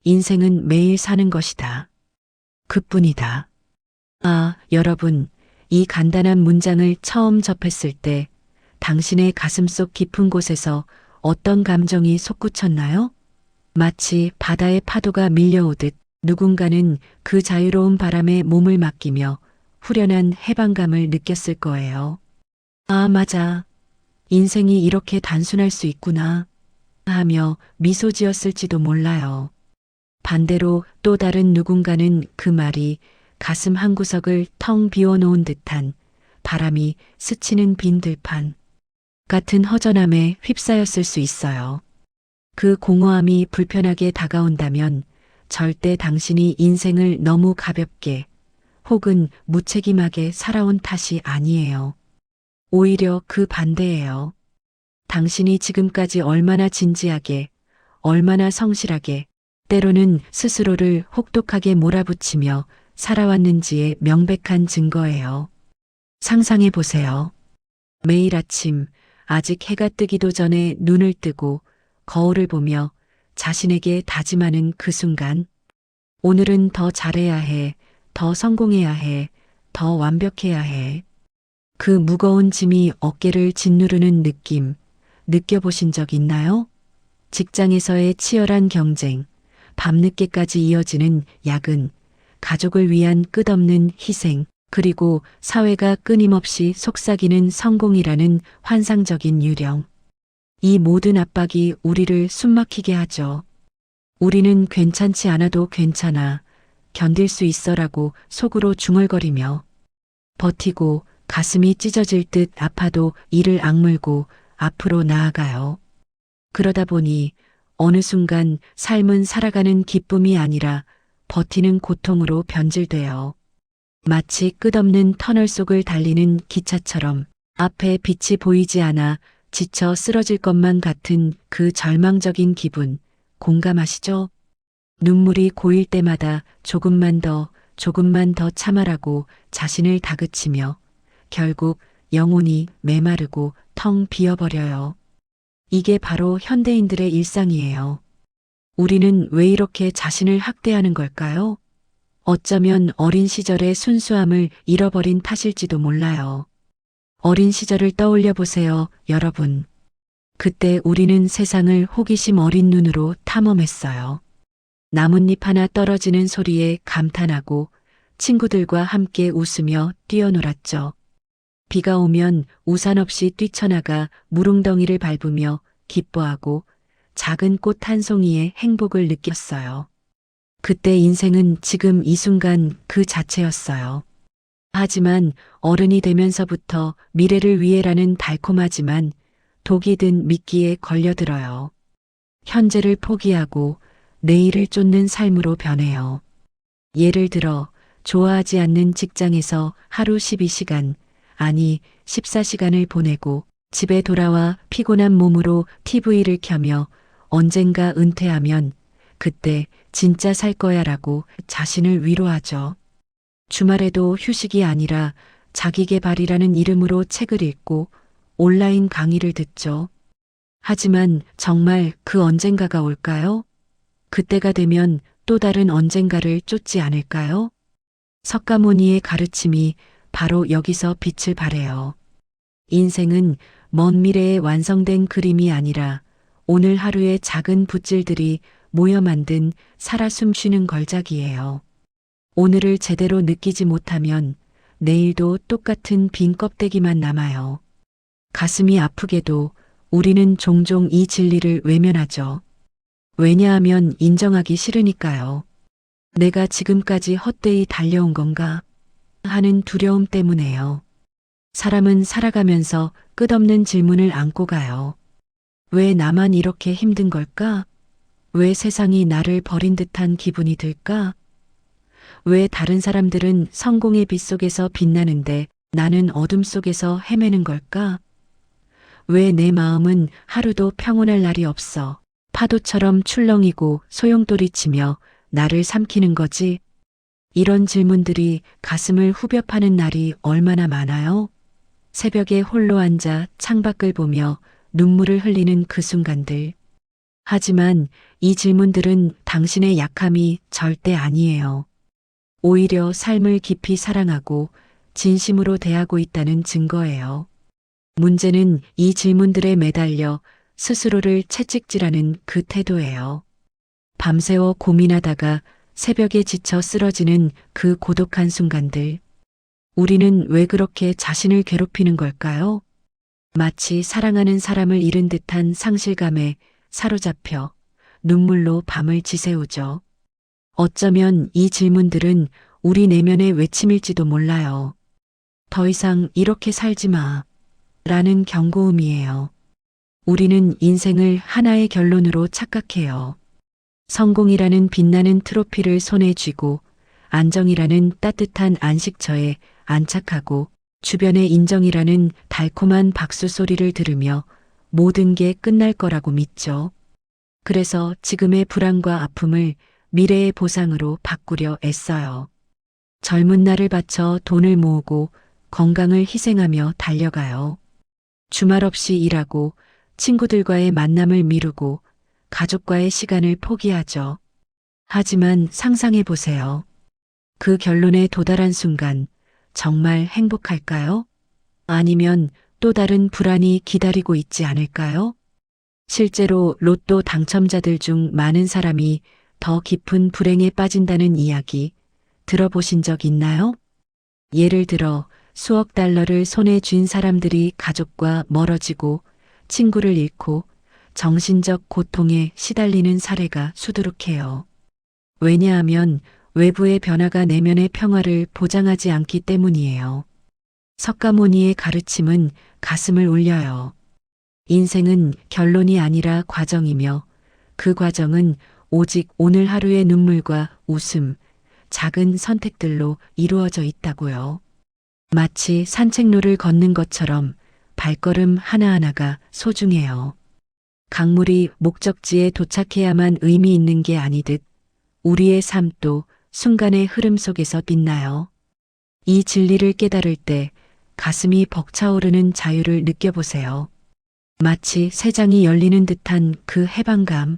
인생은 매일 사는 것이다. 그뿐이다. 아, 여러분, 이 간단한 문장을 처음 접했을 때 당신의 가슴속 깊은 곳에서 어떤 감정이 솟구쳤나요? 마치 바다의 파도가 밀려오듯 누군가는 그 자유로운 바람에 몸을 맡기며 후련한 해방감을 느꼈을 거예요. 아, 맞아. 인생이 이렇게 단순할 수 있구나 하며 미소 지었을지도 몰라요. 반대로 또 다른 누군가는 그 말이 가슴 한구석을 텅 비워놓은 듯한 바람이 스치는 빈 들판 같은 허전함에 휩싸였을 수 있어요. 그 공허함이 불편하게 다가온다면 절대 당신이 인생을 너무 가볍게 혹은 무책임하게 살아온 탓이 아니에요. 오히려 그 반대예요. 당신이 지금까지 얼마나 진지하게, 얼마나 성실하게, 때로는 스스로를 혹독하게 몰아붙이며 살아왔는지의 명백한 증거예요. 상상해 보세요. 매일 아침, 아직 해가 뜨기도 전에 눈을 뜨고 거울을 보며 자신에게 다짐하는 그 순간, 오늘은 더 잘해야 해, 더 성공해야 해, 더 완벽해야 해. 그 무거운 짐이 어깨를 짓누르는 느낌, 느껴보신 적 있나요? 직장에서의 치열한 경쟁, 밤늦게까지 이어지는 야근, 가족을 위한 끝없는 희생, 그리고 사회가 끊임없이 속삭이는 성공이라는 환상적인 유령. 이 모든 압박이 우리를 숨막히게 하죠. 우리는 괜찮지 않아도 괜찮아, 견딜 수 있어라고 속으로 중얼거리며 버티고 가슴이 찢어질 듯 아파도 이를 악물고 앞으로 나아가요. 그러다 보니 어느 순간 삶은 살아가는 기쁨이 아니라 버티는 고통으로 변질돼요. 마치 끝없는 터널 속을 달리는 기차처럼 앞에 빛이 보이지 않아 지쳐 쓰러질 것만 같은 그 절망적인 기분, 공감하시죠? 눈물이 고일 때마다 조금만 더 참아라고 자신을 다그치며 결국 영혼이 메마르고 텅 비어버려요. 이게 바로 현대인들의 일상이에요. 우리는 왜 이렇게 자신을 학대하는 걸까요? 어쩌면 어린 시절의 순수함을 잃어버린 탓일지도 몰라요. 어린 시절을 떠올려 보세요, 여러분. 그때 우리는 세상을 호기심 어린 눈으로 탐험했어요. 나뭇잎 하나 떨어지는 소리에 감탄하고 친구들과 함께 웃으며 뛰어놀았죠. 비가 오면 우산 없이 뛰쳐나가 무릉덩이를 밟으며 기뻐하고 작은 꽃 한 송이의 행복을 느꼈어요. 그때 인생은 지금 이 순간 그 자체였어요. 하지만 어른이 되면서부터 미래를 위해라는 달콤하지만 독이 든 미끼에 걸려들어요. 현재를 포기하고 내일을 쫓는 삶으로 변해요. 예를 들어 좋아하지 않는 직장에서 하루 12시간, 아니 14시간을 보내고 집에 돌아와 피곤한 몸으로 TV를 켜며 언젠가 은퇴하면 그때 진짜 살 거야라고 자신을 위로하죠. 주말에도 휴식이 아니라 자기계발이라는 이름으로 책을 읽고 온라인 강의를 듣죠. 하지만 정말 그 언젠가가 올까요? 그때가 되면 또 다른 언젠가를 쫓지 않을까요? 석가모니의 가르침이 바로 여기서 빛을 발해요. 인생은 먼 미래에 완성된 그림이 아니라 오늘 하루의 작은 붓질들이 모여 만든 살아 숨쉬는 걸작이에요. 오늘을 제대로 느끼지 못하면 내일도 똑같은 빈 껍데기만 남아요. 가슴이 아프게도 우리는 종종 이 진리를 외면하죠. 왜냐하면 인정하기 싫으니까요. 내가 지금까지 헛되이 달려온 건가 하는 두려움 때문에요. 사람은 살아가면서 끝없는 질문을 안고 가요. 왜 나만 이렇게 힘든 걸까? 왜 세상이 나를 버린 듯한 기분이 들까? 왜 다른 사람들은 성공의 빛 속에서 빛나는데 나는 어둠 속에서 헤매는 걸까? 왜 내 마음은 하루도 평온할 날이 없어 파도처럼 출렁이고 소용돌이치며 나를 삼키는 거지? 이런 질문들이 가슴을 후벼 파는 날이 얼마나 많아요? 새벽에 홀로 앉아 창밖을 보며 눈물을 흘리는 그 순간들. 하지만 이 질문들은 당신의 약함이 절대 아니에요. 오히려 삶을 깊이 사랑하고 진심으로 대하고 있다는 증거예요. 문제는 이 질문들에 매달려 스스로를 채찍질하는 그 태도예요. 밤새워 고민하다가 새벽에 지쳐 쓰러지는 그 고독한 순간들. 우리는 왜 그렇게 자신을 괴롭히는 걸까요? 마치 사랑하는 사람을 잃은 듯한 상실감에 사로잡혀 눈물로 밤을 지새우죠. 어쩌면 이 질문들은 우리 내면의 외침일지도 몰라요. 더 이상 이렇게 살지 마. 라는 경고음이에요. 우리는 인생을 하나의 결론으로 착각해요. 성공이라는 빛나는 트로피를 손에 쥐고 안정이라는 따뜻한 안식처에 안착하고 주변의 인정이라는 달콤한 박수 소리를 들으며 모든 게 끝날 거라고 믿죠. 그래서 지금의 불안과 아픔을 미래의 보상으로 바꾸려 애써요. 젊은 날을 바쳐 돈을 모으고 건강을 희생하며 달려가요. 주말 없이 일하고 친구들과의 만남을 미루고 가족과의 시간을 포기하죠. 하지만 상상해 보세요. 그 결론에 도달한 순간 정말 행복할까요? 아니면 또 다른 불안이 기다리고 있지 않을까요? 실제로 로또 당첨자들 중 많은 사람이 더 깊은 불행에 빠진다는 이야기 들어보신 적 있나요? 예를 들어 수억 달러를 손에 쥔 사람들이 가족과 멀어지고 친구를 잃고 정신적 고통에 시달리는 사례가 수두룩해요. 왜냐하면 외부의 변화가 내면의 평화를 보장하지 않기 때문이에요. 석가모니의 가르침은 가슴을 울려요. 인생은 결론이 아니라 과정이며 그 과정은 오직 오늘 하루의 눈물과 웃음, 작은 선택들로 이루어져 있다고요. 마치 산책로를 걷는 것처럼 발걸음 하나하나가 소중해요. 강물이 목적지에 도착해야만 의미 있는 게 아니듯 우리의 삶도 순간의 흐름 속에서 빛나요. 이 진리를 깨달을 때 가슴이 벅차오르는 자유를 느껴보세요. 마치 새 장이 열리는 듯한 그 해방감.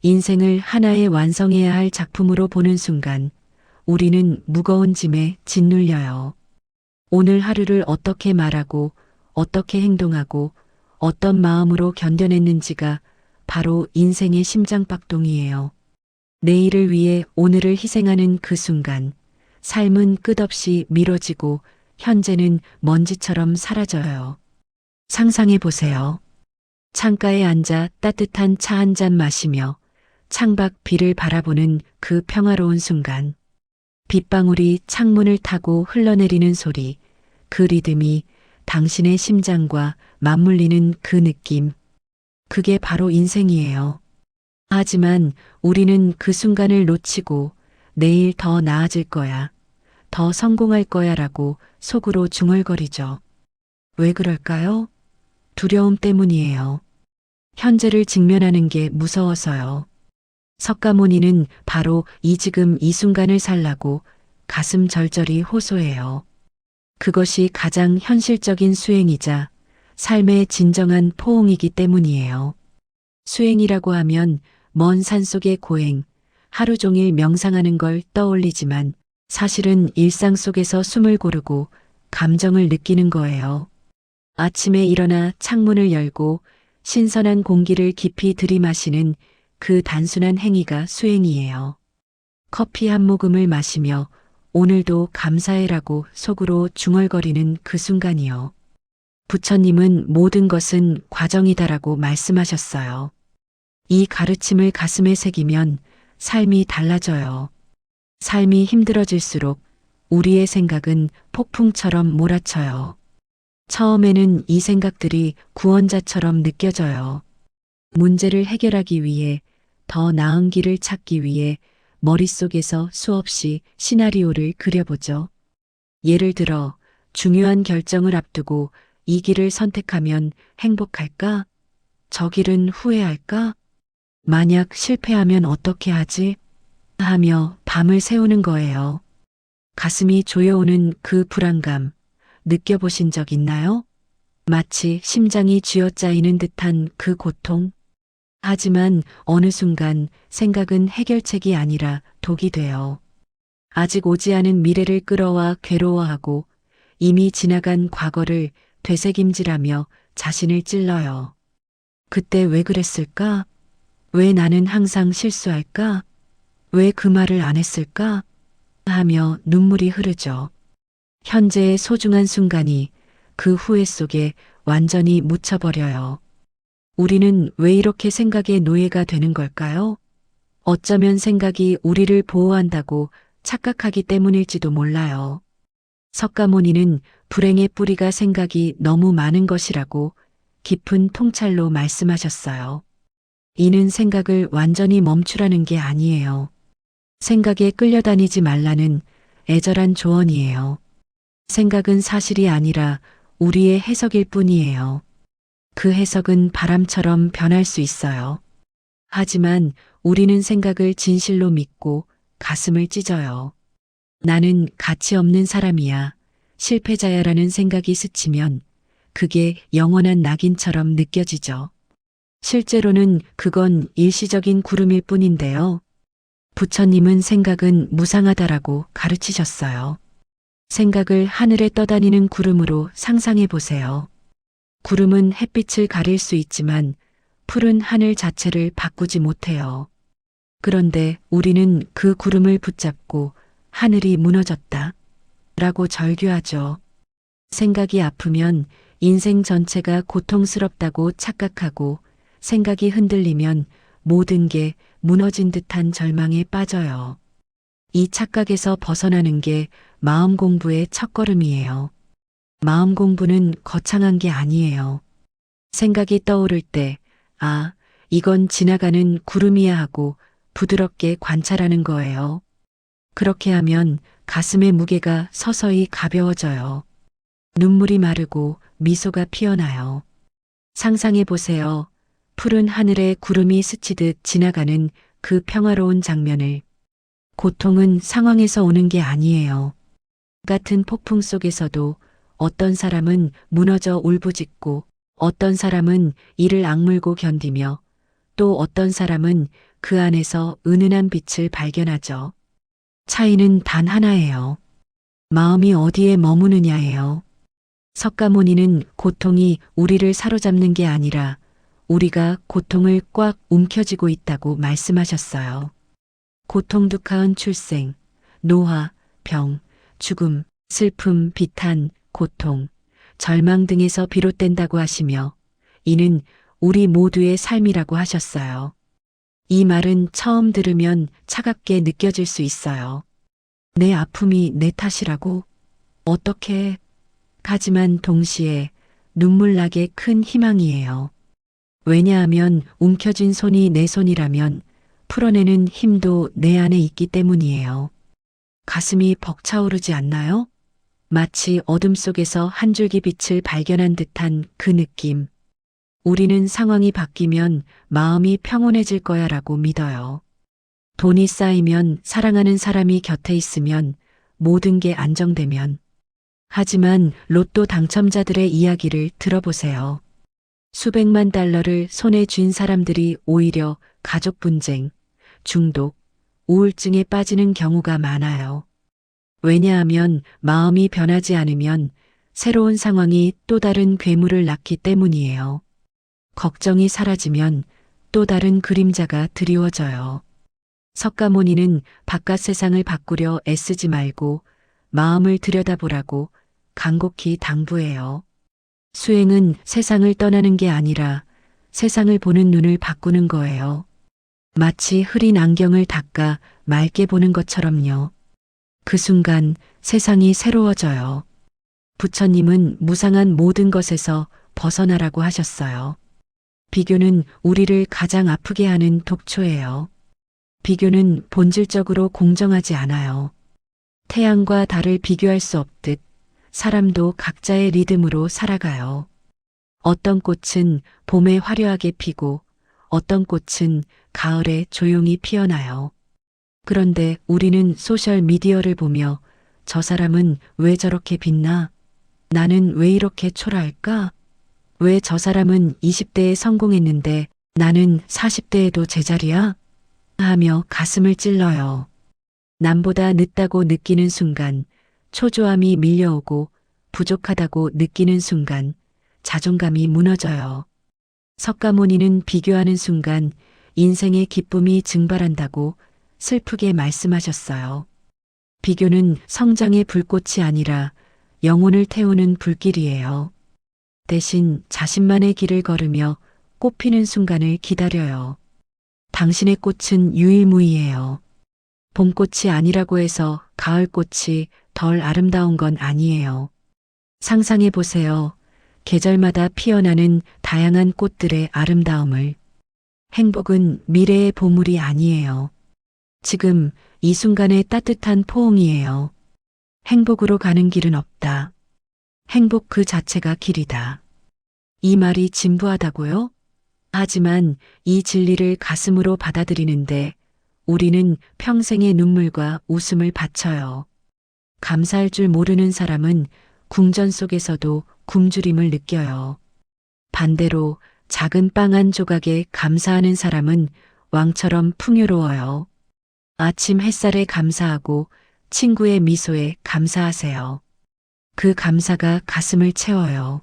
인생을 하나의 완성해야 할 작품으로 보는 순간 우리는 무거운 짐에 짓눌려요. 오늘 하루를 어떻게 말하고 어떻게 행동하고 어떤 마음으로 견뎌냈는지가 바로 인생의 심장박동이에요. 내일을 위해 오늘을 희생하는 그 순간 삶은 끝없이 미뤄지고 현재는 먼지처럼 사라져요. 상상해 보세요. 창가에 앉아 따뜻한 차 한 잔 마시며 창밖 비를 바라보는 그 평화로운 순간. 빗방울이 창문을 타고 흘러내리는 소리, 그 리듬이 당신의 심장과 맞물리는 그 느낌. 그게 바로 인생이에요. 하지만 우리는 그 순간을 놓치고 내일 더 나아질 거야, 더 성공할 거야 라고 속으로 중얼거리죠. 왜 그럴까요? 두려움 때문이에요. 현재를 직면하는 게 무서워서요. 석가모니는 바로 이 지금 이 순간을 살라고 가슴 절절히 호소해요. 그것이 가장 현실적인 수행이자 삶의 진정한 포옹이기 때문이에요. 수행이라고 하면 먼 산속의 고행, 하루 종일 명상하는 걸 떠올리지만 사실은 일상 속에서 숨을 고르고 감정을 느끼는 거예요. 아침에 일어나 창문을 열고 신선한 공기를 깊이 들이마시는 그 단순한 행위가 수행이에요. 커피 한 모금을 마시며 오늘도 감사해라고 속으로 중얼거리는 그 순간이요. 부처님은 모든 것은 과정이다라고 말씀하셨어요. 이 가르침을 가슴에 새기면 삶이 달라져요. 삶이 힘들어질수록 우리의 생각은 폭풍처럼 몰아쳐요. 처음에는 이 생각들이 구원자처럼 느껴져요. 문제를 해결하기 위해, 더 나은 길을 찾기 위해 머릿속에서 수없이 시나리오를 그려보죠. 예를 들어 중요한 결정을 앞두고 이 길을 선택하면 행복할까? 저 길은 후회할까? 만약 실패하면 어떻게 하지? 하며 밤을 새우는 거예요. 가슴이 조여오는 그 불안감 느껴보신 적 있나요? 마치 심장이 쥐어짜이는 듯한 그 고통. 하지만 어느 순간 생각은 해결책이 아니라 독이 돼요. 아직 오지 않은 미래를 끌어와 괴로워하고 이미 지나간 과거를 되새김질하며 자신을 찔러요. 그때 왜 그랬을까? 왜 나는 항상 실수할까? 왜 그 말을 안 했을까? 하며 눈물이 흐르죠. 현재의 소중한 순간이 그 후회 속에 완전히 묻혀버려요. 우리는 왜 이렇게 생각의 노예가 되는 걸까요? 어쩌면 생각이 우리를 보호한다고 착각하기 때문일지도 몰라요. 석가모니는 불행의 뿌리가 생각이 너무 많은 것이라고 깊은 통찰로 말씀하셨어요. 이는 생각을 완전히 멈추라는 게 아니에요. 생각에 끌려다니지 말라는 애절한 조언이에요. 생각은 사실이 아니라 우리의 해석일 뿐이에요. 그 해석은 바람처럼 변할 수 있어요. 하지만 우리는 생각을 진실로 믿고 가슴을 찢어요. 나는 가치 없는 사람이야, 실패자야라는 생각이 스치면 그게 영원한 낙인처럼 느껴지죠. 실제로는 그건 일시적인 구름일 뿐인데요. 부처님은 생각은 무상하다라고 가르치셨어요. 생각을 하늘에 떠다니는 구름으로 상상해 보세요. 구름은 햇빛을 가릴 수 있지만 푸른 하늘 자체를 바꾸지 못해요. 그런데 우리는 그 구름을 붙잡고 하늘이 무너졌다 라고 절규하죠. 생각이 아프면 인생 전체가 고통스럽다고 착각하고 생각이 흔들리면 모든 게 무너진 듯한 절망에 빠져요. 이 착각에서 벗어나는 게 마음 공부의 첫걸음이에요. 마음 공부는 거창한 게 아니에요. 생각이 떠오를 때, 아, 이건 지나가는 구름이야 하고 부드럽게 관찰하는 거예요. 그렇게 하면 가슴의 무게가 서서히 가벼워져요. 눈물이 마르고 미소가 피어나요. 상상해 보세요. 푸른 하늘에 구름이 스치듯 지나가는 그 평화로운 장면을. 고통은 상황에서 오는 게 아니에요. 같은 폭풍 속에서도 어떤 사람은 무너져 울부짖고 어떤 사람은 이를 악물고 견디며 또 어떤 사람은 그 안에서 은은한 빛을 발견하죠. 차이는 단 하나예요. 마음이 어디에 머무느냐예요. 석가모니는 고통이 우리를 사로잡는 게 아니라 우리가 고통을 꽉 움켜쥐고 있다고 말씀하셨어요. 고통두카은 출생, 노화, 병, 죽음, 슬픔, 비탄, 고통, 절망 등에서 비롯된다고 하시며 이는 우리 모두의 삶이라고 하셨어요. 이 말은 처음 들으면 차갑게 느껴질 수 있어요. 내 아픔이 내 탓이라고? 어떻게? 하지만 동시에 눈물나게 큰 희망이에요. 왜냐하면 움켜쥔 손이 내 손이라면 풀어내는 힘도 내 안에 있기 때문이에요. 가슴이 벅차오르지 않나요? 마치 어둠 속에서 한 줄기 빛을 발견한 듯한 그 느낌. 우리는 상황이 바뀌면 마음이 평온해질 거야 라고 믿어요. 돈이 쌓이면 사랑하는 사람이 곁에 있으면 모든 게 안정되면. 하지만 로또 당첨자들의 이야기를 들어보세요. 수백만 달러를 손에 쥔 사람들이 오히려 가족 분쟁, 중독, 우울증에 빠지는 경우가 많아요. 왜냐하면 마음이 변하지 않으면 새로운 상황이 또 다른 괴물을 낳기 때문이에요. 걱정이 사라지면 또 다른 그림자가 드리워져요. 석가모니는 바깥 세상을 바꾸려 애쓰지 말고 마음을 들여다보라고 간곡히 당부해요. 수행은 세상을 떠나는 게 아니라 세상을 보는 눈을 바꾸는 거예요. 마치 흐린 안경을 닦아 맑게 보는 것처럼요. 그 순간 세상이 새로워져요. 부처님은 무상한 모든 것에서 벗어나라고 하셨어요. 비교는 우리를 가장 아프게 하는 독초예요. 비교는 본질적으로 공정하지 않아요. 태양과 달을 비교할 수 없듯 사람도 각자의 리듬으로 살아가요. 어떤 꽃은 봄에 화려하게 피고 어떤 꽃은 가을에 조용히 피어나요. 그런데 우리는 소셜 미디어를 보며 저 사람은 왜 저렇게 빛나? 나는 왜 이렇게 초라할까? 왜 저 사람은 20대에 성공했는데 나는 40대에도 제자리야? 하며 가슴을 찔러요. 남보다 늦다고 느끼는 순간 초조함이 밀려오고 부족하다고 느끼는 순간 자존감이 무너져요. 석가모니는 비교하는 순간 인생의 기쁨이 증발한다고 슬프게 말씀하셨어요. 비교는 성장의 불꽃이 아니라 영혼을 태우는 불길이에요. 대신 자신만의 길을 걸으며 꽃피는 순간을 기다려요. 당신의 꽃은 유일무이해요. 봄꽃이 아니라고 해서 가을꽃이 덜 아름다운 건 아니에요. 상상해 보세요. 계절마다 피어나는 다양한 꽃들의 아름다움을. 행복은 미래의 보물이 아니에요. 지금 이 순간의 따뜻한 포옹이에요. 행복으로 가는 길은 없다. 행복 그 자체가 길이다. 이 말이 진부하다고요? 하지만 이 진리를 가슴으로 받아들이는데 우리는 평생의 눈물과 웃음을 바쳐요. 감사할 줄 모르는 사람은 궁전 속에서도 굶주림을 느껴요. 반대로 작은 빵 한 조각에 감사하는 사람은 왕처럼 풍요로워요. 아침 햇살에 감사하고 친구의 미소에 감사하세요. 그 감사가 가슴을 채워요.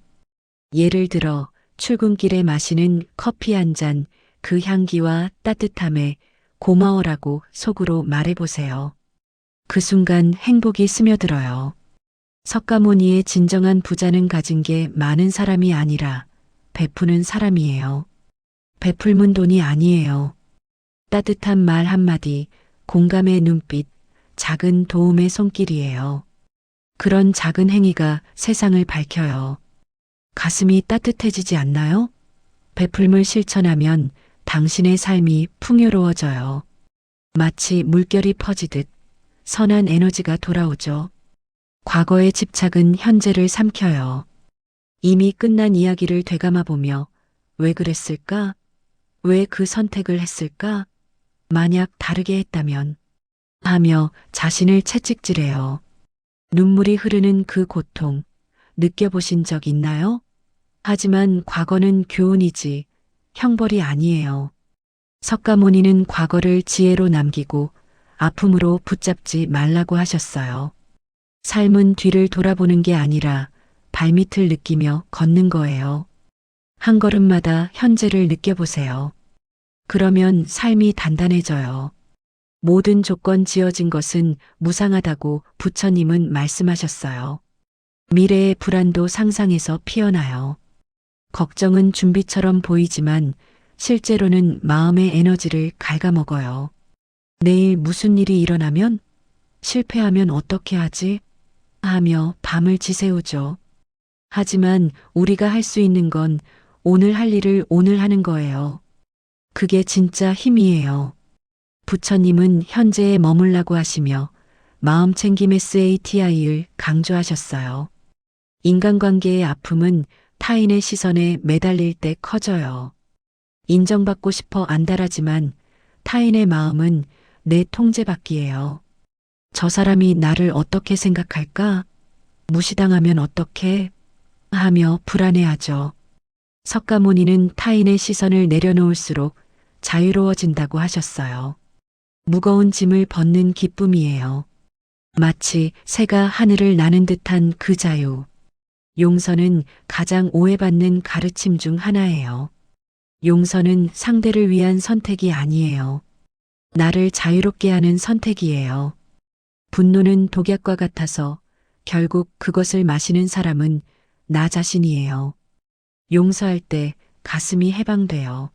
예를 들어 출근길에 마시는 커피 한 잔, 그 향기와 따뜻함에 고마워라고 속으로 말해보세요. 그 순간 행복이 스며들어요. 석가모니의 진정한 부자는 가진 게 많은 사람이 아니라 베푸는 사람이에요. 베풀면 돈이 아니에요. 따뜻한 말 한마디, 공감의 눈빛, 작은 도움의 손길이에요. 그런 작은 행위가 세상을 밝혀요. 가슴이 따뜻해지지 않나요? 베풀물 실천하면 당신의 삶이 풍요로워져요. 마치 물결이 퍼지듯 선한 에너지가 돌아오죠. 과거의 집착은 현재를 삼켜요. 이미 끝난 이야기를 되감아 보며 왜 그랬을까? 왜 그 선택을 했을까? 만약 다르게 했다면 하며 자신을 채찍질해요. 눈물이 흐르는 그 고통 느껴보신 적 있나요? 하지만 과거는 교훈이지 형벌이 아니에요. 석가모니는 과거를 지혜로 남기고 아픔으로 붙잡지 말라고 하셨어요. 삶은 뒤를 돌아보는 게 아니라 발밑을 느끼며 걷는 거예요. 한 걸음마다 현재를 느껴보세요. 그러면 삶이 단단해져요. 모든 조건 지어진 것은 무상하다고 부처님은 말씀하셨어요. 미래의 불안도 상상에서 피어나요. 걱정은 준비처럼 보이지만 실제로는 마음의 에너지를 갉아먹어요. 내일 무슨 일이 일어나면? 실패하면 어떻게 하지? 하며 밤을 지새우죠. 하지만 우리가 할 수 있는 건 오늘 할 일을 오늘 하는 거예요. 그게 진짜 힘이에요. 부처님은 현재에 머물라고 하시며 마음챙김 SATI를 강조하셨어요. 인간관계의 아픔은 타인의 시선에 매달릴 때 커져요. 인정받고 싶어 안달하지만 타인의 마음은 내 통제받기예요. 저 사람이 나를 어떻게 생각할까? 무시당하면 어떡해? 하며 불안해하죠. 석가모니는 타인의 시선을 내려놓을수록 자유로워진다고 하셨어요. 무거운 짐을 벗는 기쁨이에요. 마치 새가 하늘을 나는 듯한 그 자유. 용서는 가장 오해받는 가르침 중 하나예요. 용서는 상대를 위한 선택이 아니에요. 나를 자유롭게 하는 선택이에요. 분노는 독약과 같아서 결국 그것을 마시는 사람은 나 자신이에요. 용서할 때 가슴이 해방돼요.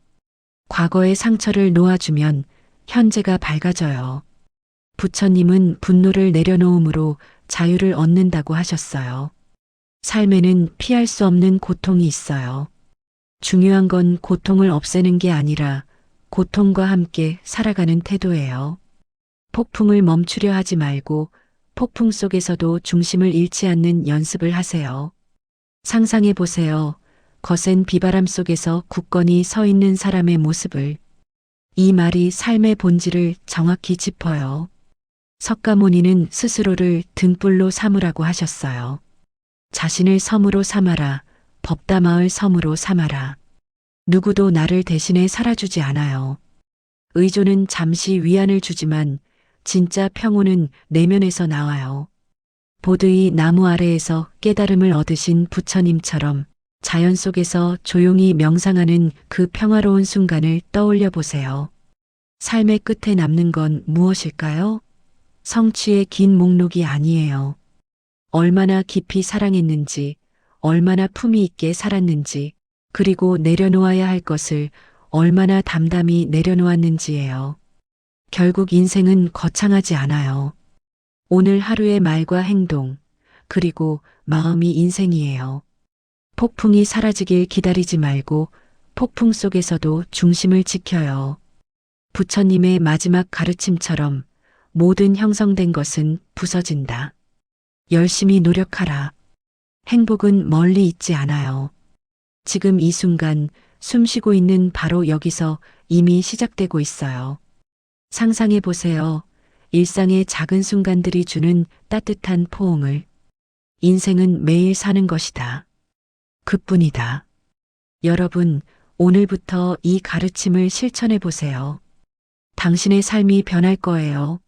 과거의 상처를 놓아주면 현재가 밝아져요. 부처님은 분노를 내려놓음으로 자유를 얻는다고 하셨어요. 삶에는 피할 수 없는 고통이 있어요. 중요한 건 고통을 없애는 게 아니라 고통과 함께 살아가는 태도예요. 폭풍을 멈추려 하지 말고 폭풍 속에서도 중심을 잃지 않는 연습을 하세요. 상상해 보세요. 거센 비바람 속에서 굳건히 서 있는 사람의 모습을. 이 말이 삶의 본질을 정확히 짚어요. 석가모니는 스스로를 등불로 삼으라고 하셨어요. 자신을 섬으로 삼아라. 법다마을 섬으로 삼아라. 누구도 나를 대신해 살아주지 않아요. 의존은 잠시 위안을 주지만 진짜 평온은 내면에서 나와요. 보드이 나무 아래에서 깨달음을 얻으신 부처님처럼 자연 속에서 조용히 명상하는 그 평화로운 순간을 떠올려 보세요. 삶의 끝에 남는 건 무엇일까요? 성취의 긴 목록이 아니에요. 얼마나 깊이 사랑했는지, 얼마나 품위 있게 살았는지, 그리고 내려놓아야 할 것을 얼마나 담담히 내려놓았는지예요. 결국 인생은 거창하지 않아요. 오늘 하루의 말과 행동, 그리고 마음이 인생이에요. 폭풍이 사라지길 기다리지 말고 폭풍 속에서도 중심을 지켜요. 부처님의 마지막 가르침처럼 모든 형성된 것은 부서진다. 열심히 노력하라. 행복은 멀리 있지 않아요. 지금 이 순간 숨 쉬고 있는 바로 여기서 이미 시작되고 있어요. 상상해 보세요. 일상의 작은 순간들이 주는 따뜻한 포옹을. 인생은 매일 사는 것이다. 그뿐이다. 여러분, 오늘부터 이 가르침을 실천해 보세요. 당신의 삶이 변할 거예요.